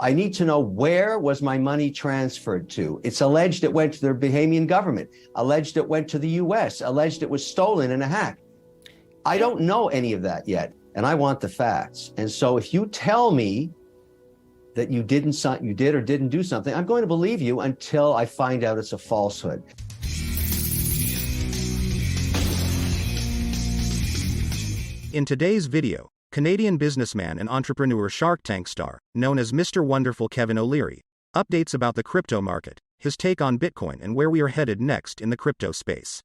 I need to know where was my money transferred to. It's alleged it went to the Bahamian government, alleged it went to the US, alleged it was stolen in a hack. I don't know any of that yet, and I want the facts. And so if you tell me that you did or didn't do something, I'm going to believe you until I find out it's a falsehood. In today's video, Canadian businessman and entrepreneur Shark Tank star, known as Mr. Wonderful Kevin O'Leary, updates about the crypto market, his take on Bitcoin and where we are headed next in the crypto space.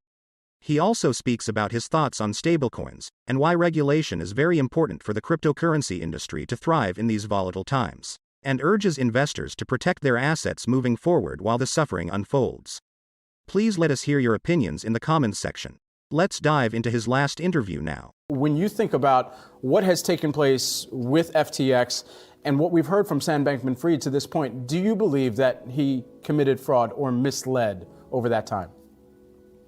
He also speaks about his thoughts on stablecoins, and why regulation is very important for the cryptocurrency industry to thrive in these volatile times, and urges investors to protect their assets moving forward while the suffering unfolds. Please let us hear your opinions in the comments section. Let's dive into his last interview now. When you think about what has taken place with FTX and what we've heard from Sam Bankman-Fried to this point, do you believe that he committed fraud or misled over that time?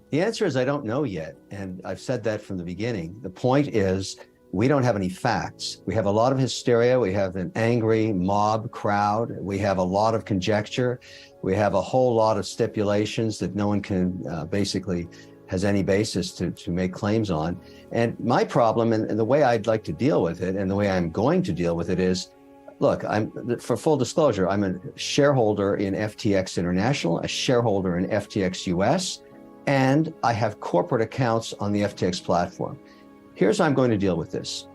The answer is I don't know yet, and I've said that from the beginning. The point is we don't have any facts. We have a lot of hysteria. We have an angry mob crowd. We have a lot of conjecture. We have a whole lot of stipulations that no one can basically has any basis to make claims on. And my problem, and the way I'd like to deal with it, and the way I'm going to deal with it is, look, for full disclosure, I'm a shareholder in FTX International, a shareholder in FTX US, and I have corporate accounts on the FTX platform. Here's how I'm going to deal with this.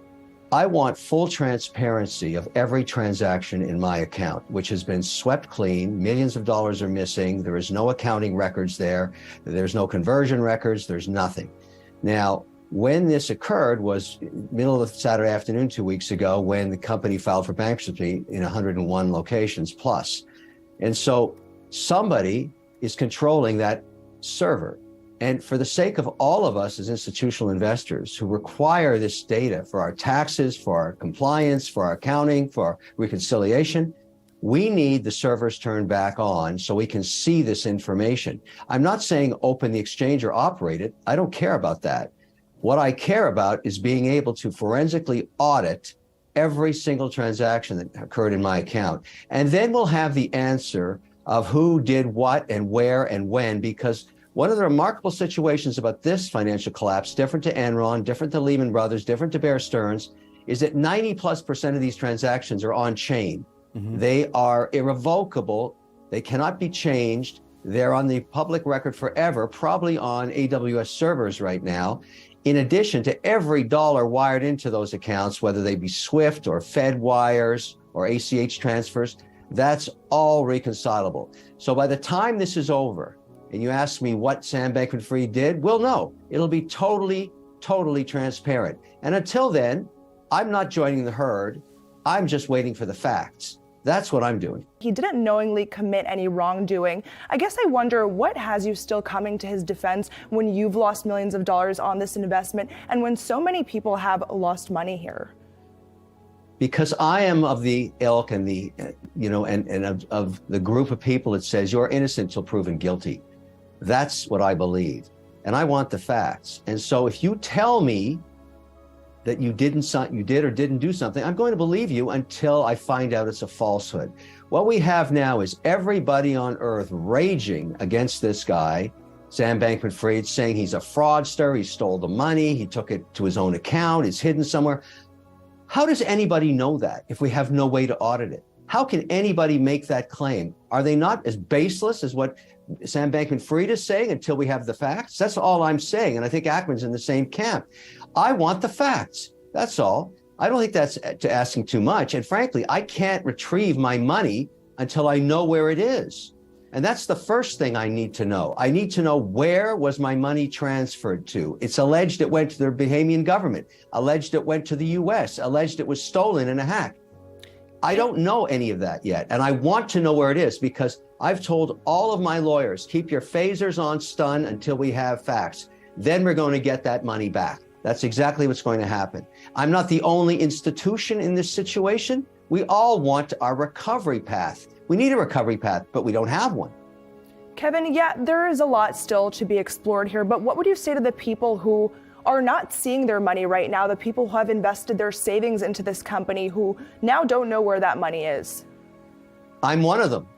I want full transparency of every transaction in my account, which has been swept clean. Millions of dollars are missing. There is no accounting records there. There's no conversion records. There's nothing. Now, when this occurred was middle of Saturday afternoon 2 weeks ago, when the company filed for bankruptcy in 101 locations plus. And so somebody is controlling that server. And for the sake of all of us as institutional investors who require this data for our taxes, for our compliance, for our accounting, for our reconciliation, we need the servers turned back on so we can see this information. I'm not saying open the exchange or operate it. I don't care about that. What I care about is being able to forensically audit every single transaction that occurred in my account. And then we'll have the answer of who did what and where and when, because one of the remarkable situations about this financial collapse, different to Enron, different to Lehman Brothers, different to Bear Stearns, is that 90+% of these transactions are on chain. Mm-hmm. They are irrevocable. They cannot be changed. They're on the public record forever, probably on AWS servers right now. In addition to every dollar wired into those accounts, whether they be SWIFT or Fed wires or ACH transfers, that's all reconcilable. So by the time this is over, and you ask me what Sam Bankman-Fried did, we'll know. It'll be totally transparent. And until then, I'm not joining the herd. I'm just waiting for the facts. That's what I'm doing. He didn't knowingly commit any wrongdoing. I guess I wonder what has you still coming to his defense when you've lost millions of dollars on this investment and when so many people have lost money here? Because I am of the ilk and the, of the group of people that says you're innocent till proven guilty. That's what I believe. And I want the facts. And so if you tell me that you did or didn't do something, I'm going to believe you until I find out it's a falsehood. What we have now is everybody on earth raging against this guy, Sam Bankman-Fried, saying he's a fraudster, he stole the money, he took it to his own account, it's hidden somewhere. How does anybody know that if we have no way to audit it? How can anybody make that claim? Are they not as baseless as what Sam Bankman-Fried is saying until we have the facts? That's all I'm saying. And I think Ackman's in the same camp. I want the facts. That's all. I don't think that's asking too much. And frankly, I can't retrieve my money until I know where it is. And that's the first thing I need to know. I need to know where was my money transferred to. It's alleged it went to the Bahamian government, alleged it went to the US, alleged it was stolen in a hack. I don't know any of that yet. And I want to know where it is because I've told all of my lawyers, keep your phasers on stun until we have facts. Then we're going to get that money back. That's exactly what's going to happen. I'm not the only institution in this situation. We all want our recovery path. We need a recovery path, but we don't have one. Kevin, yeah, there is a lot still to be explored here, but what would you say to the people who are not seeing their money right now, the people who have invested their savings into this company who now don't know where that money is? I'm one of them.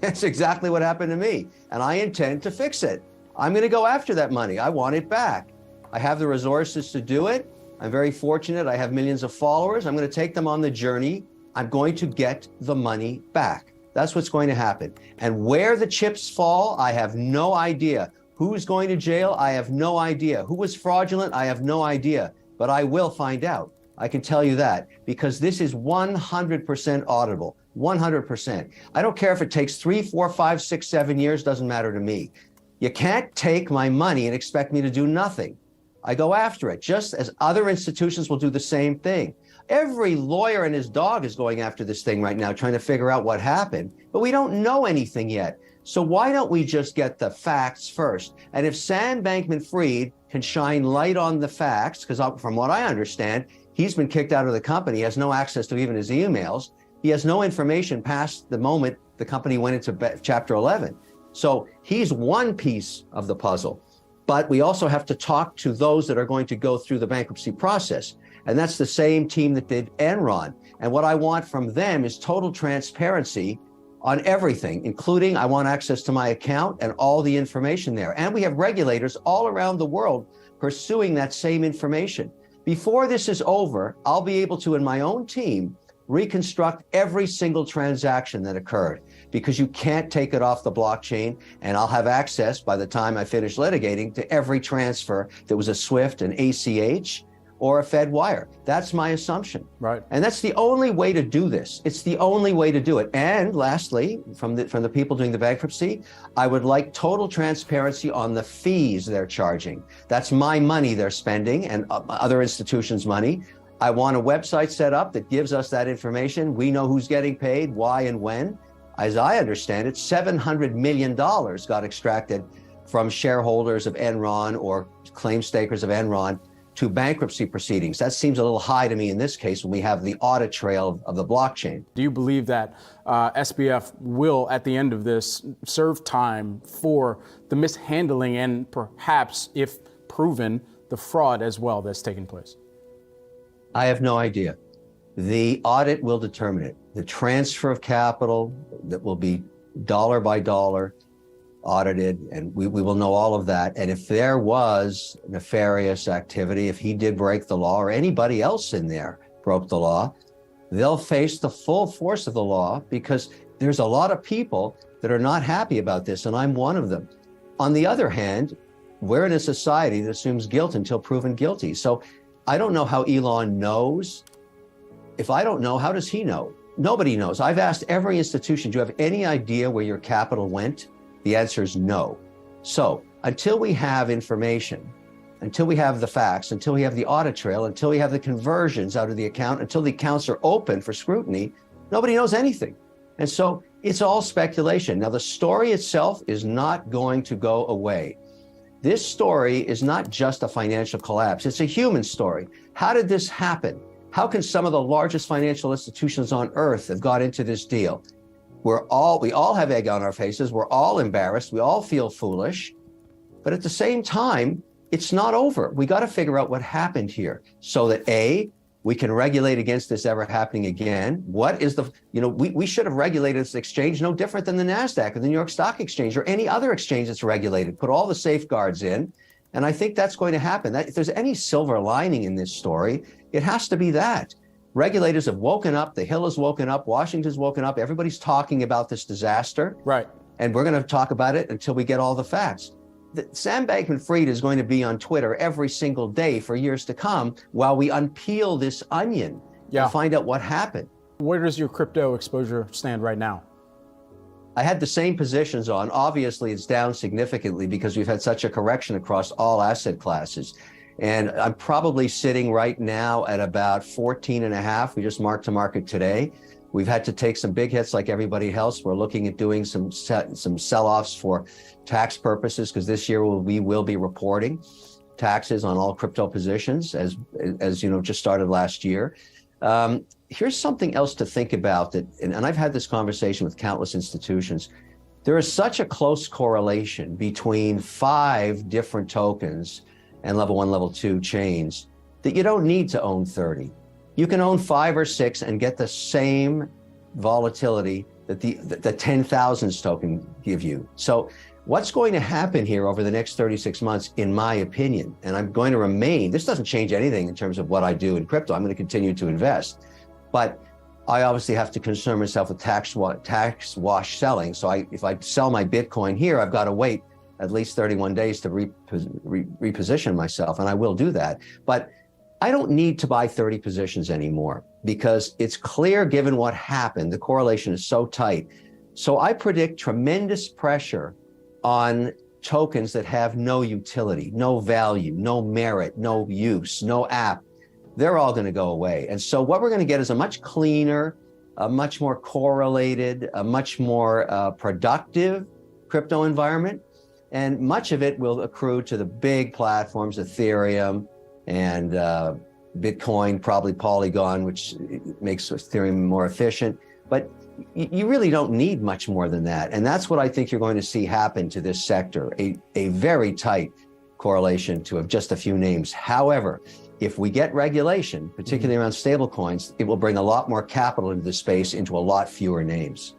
That's exactly what happened to me. And I intend to fix it. I'm going to go after that money. I want it back. I have the resources to do it. I'm very fortunate. I have millions of followers. I'm going to take them on the journey. I'm going to get the money back. That's what's going to happen. And where the chips fall, I have no idea. Who's going to jail? I have no idea. Who was fraudulent? I have no idea. But I will find out. I can tell you that, because this is 100% auditable. 100%. I don't care if it takes 3, 4, 5, 6, 7 years, doesn't matter to me. You can't take my money and expect me to do nothing. I go after it, just as other institutions will do the same thing. Every lawyer and his dog is going after this thing right now, trying to figure out what happened, but we don't know anything yet. So why don't we just get the facts first? And if Sam Bankman-Fried can shine light on the facts, because from what I understand, he's been kicked out of the company, he has no access to even his emails, he has no information past the moment the company went into Chapter 11. So he's one piece of the puzzle. But we also have to talk to those that are going to go through the bankruptcy process. And that's the same team that did Enron. And what I want from them is total transparency on everything, including I want access to my account and all the information there. And we have regulators all around the world pursuing that same information. Before this is over, I'll be able to, in my own team, reconstruct every single transaction that occurred, because you can't take it off the blockchain, and I'll have access by the time I finish litigating to every transfer that was a SWIFT, an ACH, or a Fed wire. That's my assumption. Right. And that's the only way to do this. It's the only way to do it. And lastly, from the people doing the bankruptcy, I would like total transparency on the fees they're charging. That's my money they're spending and other institutions' money. I want a website set up that gives us that information. We know who's getting paid, why, and when. As I understand it, $700 million got extracted from shareholders of Enron or claim stakers of Enron to bankruptcy proceedings. That seems a little high to me in this case when we have the audit trail of the blockchain. Do you believe that SBF will, at the end of this, serve time for the mishandling and perhaps, if proven, the fraud as well that's taking place? I have no idea. The audit will determine it. The transfer of capital that will be dollar by dollar audited, and we will know all of that. And if there was nefarious activity, if he did break the law or anybody else in there broke the law, they'll face the full force of the law, because there's a lot of people that are not happy about this, and I'm one of them. On the other hand, we're in a society that assumes guilt until proven guilty. So I don't know how Elon knows. If I don't know, how does he know? Nobody knows. I've asked every institution, do you have any idea where your capital went? The answer is no. So until we have information, until we have the facts, until we have the audit trail, until we have the conversions out of the account, until the accounts are open for scrutiny, nobody knows anything. And so it's all speculation. Now, the story itself is not going to go away. This story is not just a financial collapse. It's a human story. How did this happen? How can some of the largest financial institutions on earth have got into this deal? We all have egg on our faces. We're all embarrassed. We all feel foolish. But at the same time, it's not over. We got to figure out what happened here so that A, we can regulate against this ever happening again. What is we should have regulated this exchange no different than the NASDAQ or the New York Stock Exchange or any other exchange that's regulated. Put all the safeguards in. And I think that's going to happen. If there's any silver lining in this story, it has to be that. Regulators have woken up, the Hill has woken up, Washington's woken up, everybody's talking about this disaster. Right. And we're going to talk about it until we get all the facts. Sam Bankman-Fried is going to be on Twitter every single day for years to come while we unpeel this onion and find out what happened. Where does your crypto exposure stand right now? I had the same positions on. Obviously, it's down significantly because we've had such a correction across all asset classes. And I'm probably sitting right now at about 14 and a half. We just marked to market today. We've had to take some big hits like everybody else. We're looking at doing some sell-offs for tax purposes, because this year we will be reporting taxes on all crypto positions as just started last year. Here's something else to think about and I've had this conversation with countless institutions. There is such a close correlation between 5 different tokens and level 1, level 2 chains that you don't need to own 30. You can own 5 or 6 and get the same volatility that the 10,000s token give you. So what's going to happen here over the next 36 months, in my opinion, and I'm going to remain, this doesn't change anything in terms of what I do in crypto. I'm going to continue to invest, but I obviously have to concern myself with tax wash selling. So if I sell my Bitcoin here, I've got to wait at least 31 days to reposition myself, and I will do that. But I don't need to buy 30 positions anymore because it's clear, given what happened, the correlation is so tight. So I predict tremendous pressure on tokens that have no utility, no value, no merit, no use, no app. They're all going to go away. And so what we're going to get is a much cleaner, a much more correlated, a much more productive crypto environment. And much of it will accrue to the big platforms, Ethereum and Bitcoin, probably Polygon, which makes Ethereum more efficient. But you really don't need much more than that. And that's what I think you're going to see happen to this sector, a very tight correlation to just a few names. However, if we get regulation, particularly around stable coins, it will bring a lot more capital into the space, into a lot fewer names.